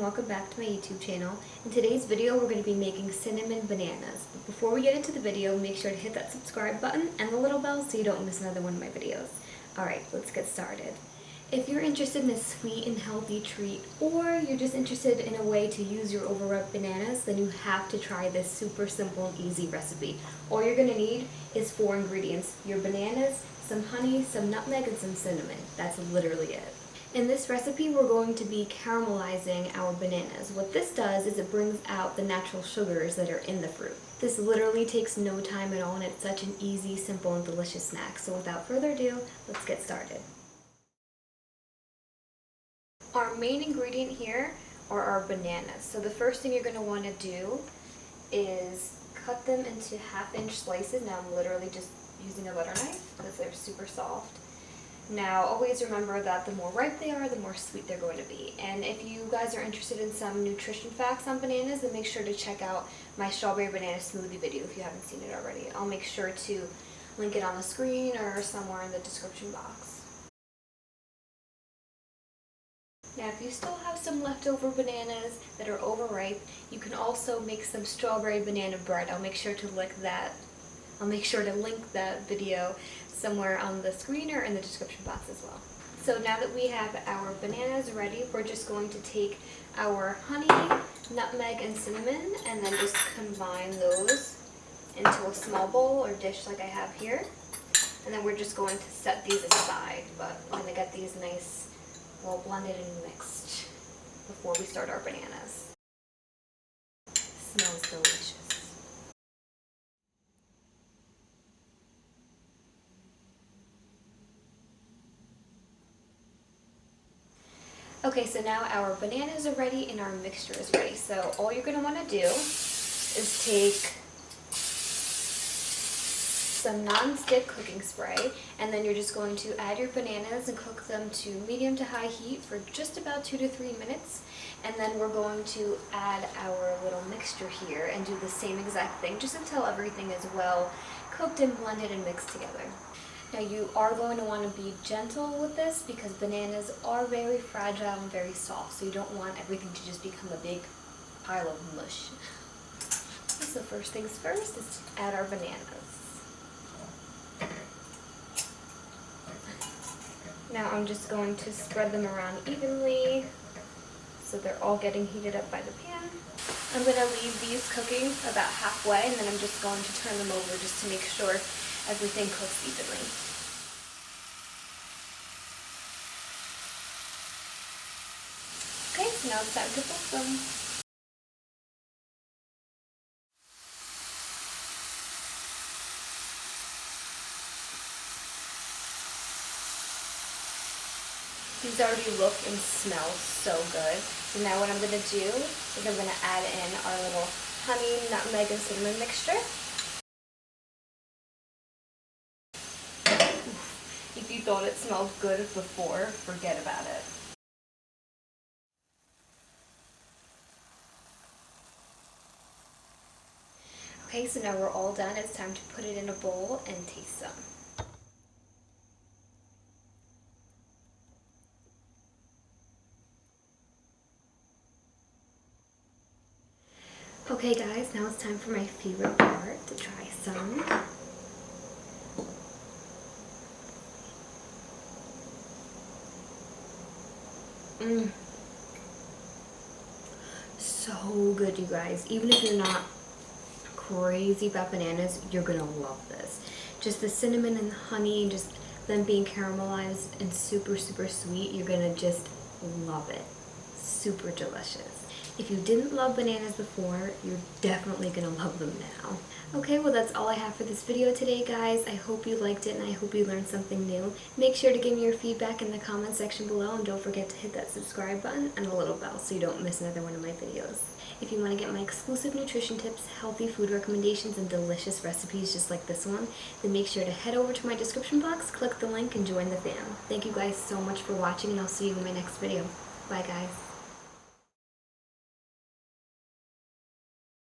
welcome back to my YouTube channel. In today's video we're going to be making cinnamon bananas. But before we get into the video, make sure to hit that subscribe button and the little bell so you don't miss another one of my videos. Alright, let's get started. If you're interested in a sweet and healthy treat, or you're just interested in a way to use your overripe bananas, then you have to try this super simple and easy recipe. All you're going to need is 4 ingredients: your bananas, some honey, some nutmeg, and some cinnamon. That's literally it. In this recipe, we're going to be caramelizing our bananas. What this does is it brings out the natural sugars that are in the fruit. This literally takes no time at all, and it's such an easy, simple, and delicious snack. So without further ado, let's get started. Our main ingredient here are our bananas. So the first thing you're going to want to do is cut them into 1/2-inch slices. Now I'm literally just using a butter knife because they're super soft. Now, always remember that the more ripe they are, the more sweet they're going to be. And if you guys are interested in some nutrition facts on bananas, then make sure to check out my strawberry banana smoothie video if you haven't seen it already. I'll make sure to link it on the screen or somewhere in the description box. Now, if you still have some leftover bananas that are overripe, you can also make some strawberry banana bread. I'll make sure to link that video somewhere on the screen or in the description box as well. So now that we have our bananas ready, we're just going to take our honey, nutmeg, and cinnamon and then just combine those into a small bowl or dish like I have here. And then we're just going to set these aside, but we're going to get these nice, well blended and mixed before we start our bananas. Smells delicious. Okay, so now our bananas are ready and our mixture is ready. So all you're going to want to do is take some Nonstick cooking spray, and then you're just going to add your bananas and cook them to medium to high heat for just about 2 to 3 minutes. And then we're going to add our little mixture here and do the same exact thing just until everything is well cooked and blended and mixed together. Now you are going to want to be gentle with this because bananas are very fragile and very soft, so you don't want everything to just become a big pile of mush. So first things first is to add our bananas. Now I'm just going to spread them around evenly so they're all getting heated up by the pan. I'm going to leave these cooking about halfway, and then I'm just going to turn them over just to make sure everything cooks evenly. Okay, so now it's time to flip them. These already look and smell so good. So now what I'm going to do is I'm going to add in our little honey, nutmeg, and cinnamon mixture. If you thought it smelled good before, forget about it. Okay, so now we're all done. It's time to put it in a bowl and taste some. Okay guys, now it's time for my favorite part, to try some. So good, you guys. Even if you're not crazy about bananas, you're gonna love this. Just the cinnamon and honey and just them being caramelized and super sweet, you're gonna just love it. Super delicious. If you didn't love bananas before, you're definitely gonna love them now. Okay, well that's all I have for this video today, guys. I hope you liked it and I hope you learned something new. Make sure to give me your feedback in the comment section below, and don't forget to hit that subscribe button and the little bell so you don't miss another one of my videos. If you want to get my exclusive nutrition tips, healthy food recommendations, and delicious recipes just like this one, then make sure to head over to my description box, click the link, and join the fam. Thank you guys so much for watching, and I'll see you in my next video. Bye guys.